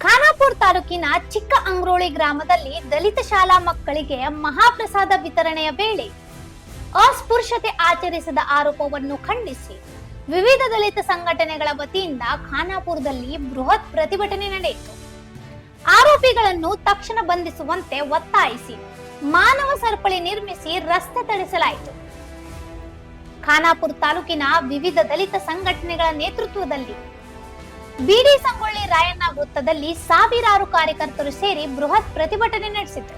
ಖಾನಾಪುರ ತಾಲೂಕಿನ ಚಿಕ್ಕ ಅಂಗ್ರೋಳಿ ಗ್ರಾಮದಲ್ಲಿ ದಲಿತ ಶಾಲಾ ಮಕ್ಕಳಿಗೆ ಮಹಾಪ್ರಸಾದ ವಿತರಣೆಯ ವೇಳೆ ಅಸ್ಪೃಶ್ಯತೆ ಆಚರಿಸಿದ ಆರೋಪವನ್ನು ಖಂಡಿಸಿ ವಿವಿಧ ದಲಿತ ಸಂಘಟನೆಗಳ ವತಿಯಿಂದ ಖಾನಾಪುರದಲ್ಲಿ ಬೃಹತ್ ಪ್ರತಿಭಟನೆ ನಡೆಯಿತು. ಆರೋಪಿಗಳನ್ನು ತಕ್ಷಣ ಬಂಧಿಸುವಂತೆ ಒತ್ತಾಯಿಸಿ ಮಾನವ ಸರಪಳಿ ನಿರ್ಮಿಸಿ ರಸ್ತೆ ತಡೆಸಲಾಯಿತು. ಖಾನಾಪುರ ತಾಲೂಕಿನ ವಿವಿಧ ದಲಿತ ಸಂಘಟನೆಗಳ ನೇತೃತ್ವದಲ್ಲಿ ಬಿಡಿ ಸಂಗೊಳ್ಳಿ ರಾಯಣ್ಣ ವೃತ್ತದಲ್ಲಿ ಸಾವಿರಾರು ಕಾರ್ಯಕರ್ತರು ಸೇರಿ ಬೃಹತ್ ಪ್ರತಿಭಟನೆ ನಡೆಸಿದರು.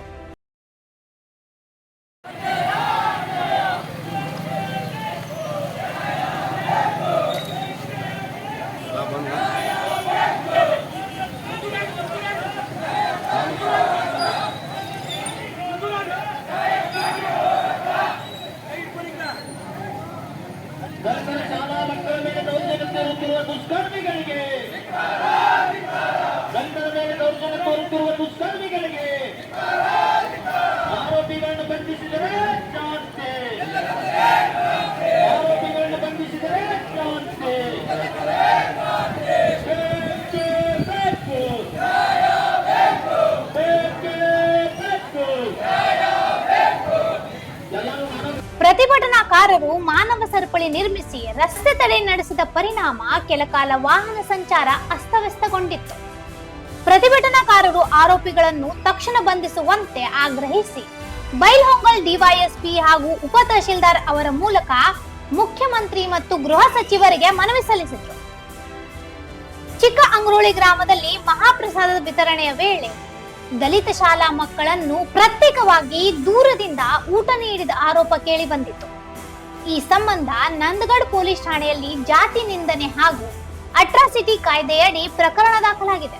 ದುಷ್ಕರ್ಮಿಗಳಿಗೆ ಆರೋಪಿಗಳನ್ನು ಬಂಧಿಸಿದರೆ ಪ್ರತಿಭಟನಾಕಾರರು ಮಾನವ ಸರಪಳಿ ನಿರ್ಮಿಸಿ ರಸ್ತೆ ತಡೆ ನಡೆಸಿದ ಪರಿಣಾಮ ಕೆಲಕಾಲ ವಾಹನ ಸಂಚಾರ ಅಸ್ತವ್ಯಸ್ತಗೊಂಡಿತ್ತು. ಪ್ರತಿಭಟನಾಕಾರರು ಆರೋಪಿಗಳನ್ನು ತಕ್ಷಣ ಬಂಧಿಸುವಂತೆ ಆಗ್ರಹಿಸಿ ಬೈಲ್ಹೊಂಗಲ್ ಡಿವೈಎಸ್ಪಿ ಹಾಗೂ ಉಪ ತಹಶೀಲ್ದಾರ್ ಅವರ ಮೂಲಕ ಮುಖ್ಯಮಂತ್ರಿ ಮತ್ತು ಗೃಹ ಸಚಿವರಿಗೆ ಮನವಿ ಸಲ್ಲಿಸಿದರು. ಚಿಕ್ಕ ಅಂಗ್ರೋಳಿ ಗ್ರಾಮದಲ್ಲಿ ಮಹಾಪ್ರಸಾದದ ವಿತರಣೆಯ ವೇಳೆ ದಲಿತ ಶಾಲಾ ಮಕ್ಕಳನ್ನು ಪ್ರತ್ಯೇಕವಾಗಿ ದೂರದಿಂದ ಊಟ ನೀಡಿದ ಆರೋಪ ಕೇಳಿ ಬಂದಿತ್ತು. ಈ ಸಂಬಂಧ ನಂದಗಢ ಪೊಲೀಸ್ ಠಾಣೆಯಲ್ಲಿ ಜಾತಿ ನಿಂದನೆ ಹಾಗೂ ಅಟ್ರಾಸಿಟಿ ಕಾಯ್ದೆಯಡಿ ಪ್ರಕರಣ ದಾಖಲಾಗಿದೆ.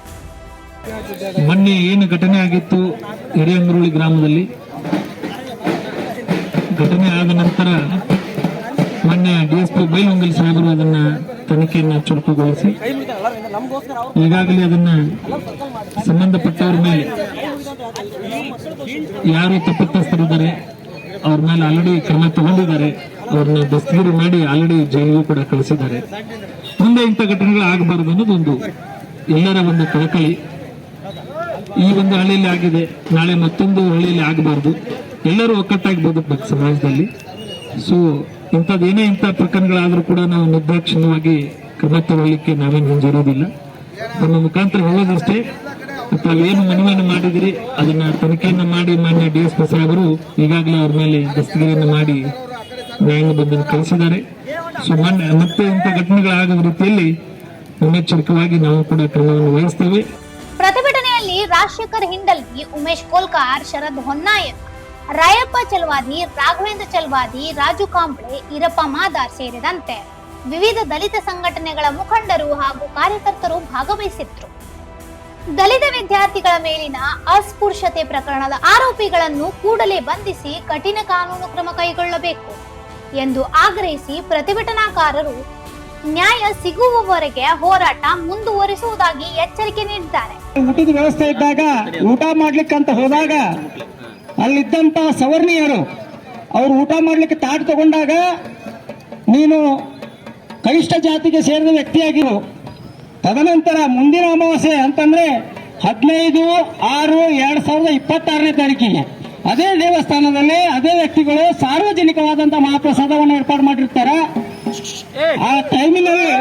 ಮೊನ್ನೆ ಏನು ಘಟನೆ ಆಗಿತ್ತು ಹಿರಿಯಂಗ್ರೋಳಿ ಗ್ರಾಮದಲ್ಲಿ, ಘಟನೆ ಆದ ನಂತರ ಮೊನ್ನೆ ಡಿಎಸ್ಪಿ ಬೈಲ್ಹೊಂಗಲ್ ಸಾಹೇಬರು ಅದನ್ನ ತನಿಖೆಯನ್ನು ಚುರುಕುಗೊಳಿಸಿ ಈಗಾಗಲೇ ಅದನ್ನ ಸಂಬಂಧಪಟ್ಟವರ ಮೇಲೆ ಯಾರು ತಪ್ಪಿತಸ್ಥರಿದ್ದಾರೆ ಅವ್ರ ಮೇಲೆ ಆಲ್ರೆಡಿ ಕ್ರಮ ತಗೊಂಡಿದ್ದಾರೆ. ಅವ್ರನ್ನ ದಸ್ತಗಿರಿ ಮಾಡಿ ಆಲ್ರೆಡಿ ಜೈಲಿಗೂ ಕೂಡ ಕಳಿಸಿದ್ದಾರೆ. ಮುಂದೆ ಇಂಥ ಘಟನೆಗಳು ಆಗಬಾರದು ಅನ್ನೋದೊಂದು ಎಲ್ಲರ ಒಂದು ಕಳಕಳಿ. ಈ ಒಂದು ಹಳ್ಳಿಯಲ್ಲಿ ಆಗಿದೆ, ನಾಳೆ ಮತ್ತೊಂದು ಹಳ್ಳಿಯಲ್ಲಿ ಆಗಬಾರ್ದು. ಎಲ್ಲರೂ ಒಕ್ಕಟ್ಟಾಗಿ ಬದುಕಬೇಕು ಸಮಾಜದಲ್ಲಿ. ಸೊ ಇಂಥದ್ದೇನೇ ಇಂಥ ಪ್ರಕರಣಗಳಾದ್ರೂ ಕೂಡ ನಾವು ನಿರ್ದಾಕ್ಷಿಣ್ಯವಾಗಿ ಕ್ರಮ ತಗೊಳ್ಳಿಕ್ಕೆ ನಾವೇನು ಹಿಂಜರಿಯೋದಿಲ್ಲ. ನಮ್ಮ ಮುಖಾಂತರ ಹೇಳೋದಷ್ಟೇ, ತಾವೇನು ಮನವಿಯನ್ನು ಮಾಡಿದಿರಿ ಅದನ್ನ ತನಿಖೆಯನ್ನ ಮಾಡಿ ಮಾನ್ಯ ಡಿಎಸ್ಪಿ ಸಾಹೇಬರು ಈಗಾಗಲೇ ಅವ್ರ ಮೇಲೆ ದಸ್ತಗಿರಿಯನ್ನು ಮಾಡಿ ನ್ಯಾಯಾಂಗ ಬಂಧನ ಕಳಿಸಿದ್ದಾರೆ. ಸೊ ಮತ್ತೆ ಇಂಥ ಘಟನೆಗಳಾಗದ ರೀತಿಯಲ್ಲಿ ಮುನ್ನೆಚ್ಚರಿಕೆಯಾಗಿ ನಾವು ಕೂಡ ಕ್ರಮವನ್ನು ವಹಿಸ್ತೇವೆ. ಪ್ರತಿಭಟನೆಯಲ್ಲಿ ರಾಜಶೇಖರ್ ಹಿಂಡಲ್ಗಿ, ಉಮೇಶ್ ಕೋಲ್ಕಾರ್, ಶರದ್ ಹೊನ್ನಾಯಕ್, ರಾಯಪ್ಪ ಚಲವಾದಿ, ರಾಘವೇಂದ್ರ ಚಲವಾದಿ, ರಾಜು ಕಾಂಬ್ಳೆ, ಈರಪ್ಪ ಮಾದಾರ್ ಸೇರಿದಂತೆ ವಿವಿಧ ದಲಿತ ಸಂಘಟನೆಗಳ ಮುಖಂಡರು ಹಾಗೂ ಕಾರ್ಯಕರ್ತರು ಭಾಗವಹಿಸಿದ್ರು. ದಲಿತ ವಿದ್ಯಾರ್ಥಿಗಳ ಮೇಲಿನ ಅಸ್ಪೃಶ್ಯತೆ ಪ್ರಕರಣದ ಆರೋಪಿಗಳನ್ನು ಕೂಡಲೇ ಬಂಧಿಸಿ ಕಠಿಣ ಕಾನೂನು ಕ್ರಮ ಕೈಗೊಳ್ಳಬೇಕು ಎಂದು ಆಗ್ರಹಿಸಿ ಪ್ರತಿಭಟನಾಕಾರರು ನ್ಯಾಯ ಸಿಗುವವರೆಗೆ ಹೋರಾಟ ಮುಂದುವರಿಸುವುದಾಗಿ ಎಚ್ಚರಿಕೆ ನೀಡಿದ್ದಾರೆ. ಊಟದ ವ್ಯವಸ್ಥೆ ಇದ್ದಾಗ ಊಟ ಮಾಡ್ಲಿಕ್ಕಂತ ಹೋದಾಗ ಅಲ್ಲಿದ್ದಂತ ಸವರ್ಣೀಯರು ಅವರು ಊಟ ಮಾಡ್ಲಿಕ್ಕೆ ತಾಟ್ ತಗೊಂಡಾಗ ನೀನು ಕನಿಷ್ಠ ಜಾತಿಗೆ ಸೇರಿದ ವ್ಯಕ್ತಿಯಾಗಿರು. ತದನಂತರ ಮುಂದಿನ ಅಮಾವಾಸ್ಯೆ ಅಂತಂದ್ರೆ 15/6/2026 ಅದೇ ದೇವಸ್ಥಾನದಲ್ಲಿ ಅದೇ ವ್ಯಕ್ತಿಗಳು ಸಾರ್ವಜನಿಕವಾದಂತಹ ಮಹಾಪ್ರಸಾದವನ್ನು ಏರ್ಪಾಡು ಮಾಡಿರ್ತಾರೆ. ಆ ಟೈಮಿನಲ್ಲಿ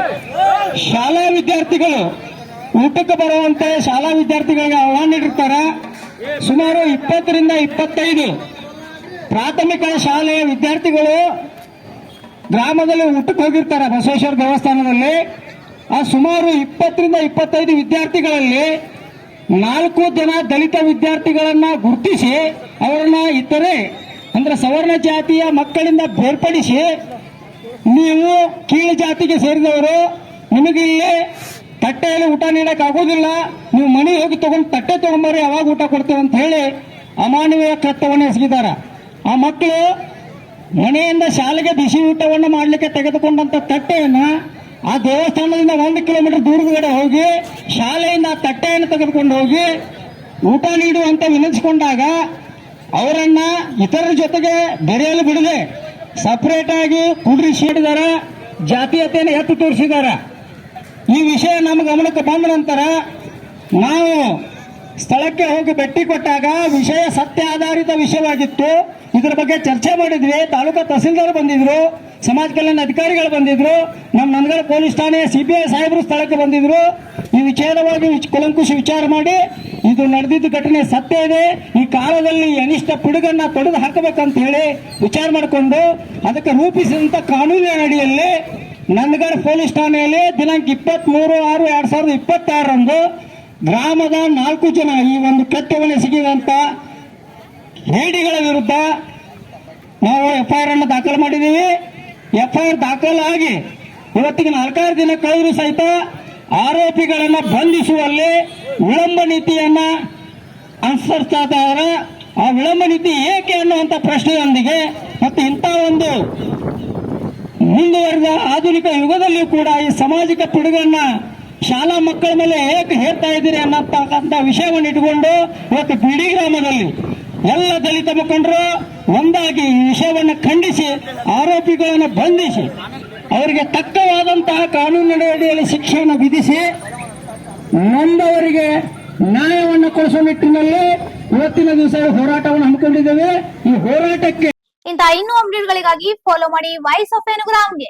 ಶಾಲಾ ವಿದ್ಯಾರ್ಥಿಗಳು ಊಟಕ್ಕೆ ಬರುವಂತೆ ಶಾಲಾ ವಿದ್ಯಾರ್ಥಿಗಳಿಗೆ ಆಹ್ವಾನ ನೀಡಿರ್ತಾರೆ. ಸುಮಾರು 20 ರಿಂದ 25 ಪ್ರಾಥಮಿಕ ಶಾಲೆಯ ವಿದ್ಯಾರ್ಥಿಗಳು ಗ್ರಾಮದಲ್ಲಿ ಊಟಕ್ಕೆ ಹೋಗಿರ್ತಾರೆ ಬಸವೇಶ್ವರ ದೇವಸ್ಥಾನದಲ್ಲಿ. ಆ ಸುಮಾರು 20 ರಿಂದ 25 ವಿದ್ಯಾರ್ಥಿಗಳಲ್ಲಿ 4 ಜನ ದಲಿತ ವಿದ್ಯಾರ್ಥಿಗಳನ್ನ ಗುರುತಿಸಿ ಅವರನ್ನ ಇತರೆ ಅಂದ್ರೆ ಸವರ್ಣ ಜಾತಿಯ ಮಕ್ಕಳಿಂದ ಬೇರ್ಪಡಿಸಿ, ನೀವು ಕೀಳು ಜಾತಿಗೆ ಸೇರಿದವರು, ನಿಮಗೆ ಇಲ್ಲಿ ತಟ್ಟೆಯಲ್ಲಿ ಊಟ ನೀಡಕ್ ಆಗೋದಿಲ್ಲ, ನೀವು ಮನೆಗೆ ಹೋಗಿ ತಗೊಂಡು ತಟ್ಟೆ ತಗೊಂಬರ್ರಿ ಅವಾಗ ಊಟ ಕೊಡ್ತೇವೆ ಅಂತ ಹೇಳಿ ಅಮಾನವೀಯ ಕೃತ್ಯವನ್ನು ಎಸಗಿದ್ದಾರೆ. ಆ ಮಕ್ಕಳು ಮನೆಯಿಂದ ಶಾಲೆಗೆ ಬಿಸಿ ಊಟವನ್ನು ಮಾಡಲಿಕ್ಕೆ ತೆಗೆದುಕೊಂಡಂತ ತಟ್ಟೆಯನ್ನ ಆ ದೇವಸ್ಥಾನದಿಂದ 1 ಕಿಲೋಮೀಟರ್ ದೂರಗಡೆ ಹೋಗಿ ಶಾಲೆಯಿಂದ ಆ ತಟ್ಟೆಯನ್ನು ತೆಗೆದುಕೊಂಡು ಹೋಗಿ ಊಟ ನೀಡುವಂತ ವಿನಂತಿಸಿಕೊಂಡಾಗ ಅವರನ್ನ ಇತರರ ಜೊತೆಗೆ ಬೆರೆಯಲು ಬಿಡದೆ ಸಪರೇಟ್ ಆಗಿ ಕುಡ್ರಿಸಿದ್ದಾರೆ, ಜಾತೀಯತೆಯನ್ನು ಎತ್ತು ತೋರಿಸಿದ್ದಾರೆ. ಈ ವಿಷಯ ನಮ್ಮ ಗಮನಕ್ಕೆ ಬಂದ ನಂತರ ನಾವು ಸ್ಥಳಕ್ಕೆ ಹೋಗಿ ಭೇಟಿ ಕೊಟ್ಟಾಗ ವಿಷಯ ಸತ್ಯ ಆಧಾರಿತ ವಿಷಯವಾಗಿತ್ತು. ಇದರ ಬಗ್ಗೆ ಚರ್ಚೆ ಮಾಡಿದ್ವಿ. ತಾಲೂಕಾ ತಹಸೀಲ್ದಾರ್ ಬಂದಿದ್ರು, ಸಮಾಜ ಕಲ್ಯಾಣ ಅಧಿಕಾರಿಗಳು ಬಂದಿದ್ರು, ನಮ್ಮ ನಂದಗಡ ಪೊಲೀಸ್ ಠಾಣೆ CBI ಸಾಹೇಬರು ಸ್ಥಳಕ್ಕೆ ಬಂದಿದ್ರು. ಈ ವಿಚಾರವಾಗಿ ಕುಲಂಕುಷ ವಿಚಾರ ಮಾಡಿ ಇದು ನಡೆದಿದ್ದ ಘಟನೆ ಸತ್ಯ ಇದೆ, ಈ ಕಾಲದಲ್ಲಿ ಅನಿಷ್ಟ ಪಿಡುಗನ್ನ ತೊಡೆದು ಹಾಕಬೇಕಂತ ಹೇಳಿ ವಿಚಾರ ಮಾಡಿಕೊಂಡು ಅದಕ್ಕೆ ರೂಪಿಸಿದಂತ ಕಾನೂನಿನ ಅಡಿಯಲ್ಲಿ ನಂದಗಡ ಪೊಲೀಸ್ ಠಾಣೆಯಲ್ಲಿ ದಿನಾಂಕ 23/6/2026 ಗ್ರಾಮದ 4 ಜನ ಈ ಒಂದು ಕೆಟ್ಟವನೆಸಗಿದಂತ ಹೇಡಿಗಳ ವಿರುದ್ಧ ನಾವು FIR ಅನ್ನು ದಾಖಲು ಮಾಡಿದ್ದೀವಿ. FIR ದಾಖಲಾಗಿ ಇವತ್ತಿಗೆ 4 ದಿನ ಕಳೆದರೂ ಸಹಿತ ಆರೋಪಿಗಳನ್ನ ಬಂಧಿಸುವಲ್ಲಿ ವಿಳಂಬ ನೀತಿಯನ್ನ ಅನುಸರಿಸ್ತಾ ಇದ್ದಾರೆ. ಆ ವಿಳಂಬ ನೀತಿ ಏಕೆ ಅನ್ನುವಂತ ಪ್ರಶ್ನೆಯೊಂದಿಗೆ ಮತ್ತು ಇಂಥ ಒಂದು ಮುಂದುವರೆದ ಆಧುನಿಕ ಯುಗದಲ್ಲಿಯೂ ಕೂಡ ಈ ಸಾಮಾಜಿಕ ಪಿಡುಗನ್ನ ಶಾಲಾ ಮಕ್ಕಳ ಮೇಲೆ ಏಕೆ ಹೇರ್ತಾ ಇದ್ದೀರಿ ಅನ್ನತಕ್ಕಂಥ ವಿಷಯವನ್ನು ಇಟ್ಟುಕೊಂಡು ಇವತ್ತು ಬಿಡಿ ಗ್ರಾಮದಲ್ಲಿ ಎಲ್ಲ ದಲಿತ ಮುಖಂಡರು ಒಂದಾಗಿ ಈ ವಿಷಯವನ್ನು ಖಂಡಿಸಿ ಆರೋಪಿಗಳನ್ನು ಬಂಧಿಸಿ ಅವರಿಗೆ ತಕ್ಕವಾದಂತಹ ಕಾನೂನಿನ ಅಡಿಯಲ್ಲಿ ಶಿಕ್ಷೆಯನ್ನು ವಿಧಿಸಿ ನೊಂದವರಿಗೆ ನ್ಯಾಯವನ್ನು ಕೊಡಿಸುವ ನಿಟ್ಟಿನಲ್ಲಿ ಇವತ್ತಿನ ದಿವಸ ಹೋರಾಟವನ್ನು ಹಮ್ಮಿಕೊಂಡಿದ್ದೇವೆ. ಈ ಹೋರಾಟಕ್ಕೆ ಇಂಥ ಇನ್ನೂ ಅಪ್ಡೇಟ್ಗಳಿಗಾಗಿ ಫಾಲೋ ಮಾಡಿ ವಾಯ್ಸ್ ಆಫ್ ಏನುಗ್ರಾಮ್ಗೆ.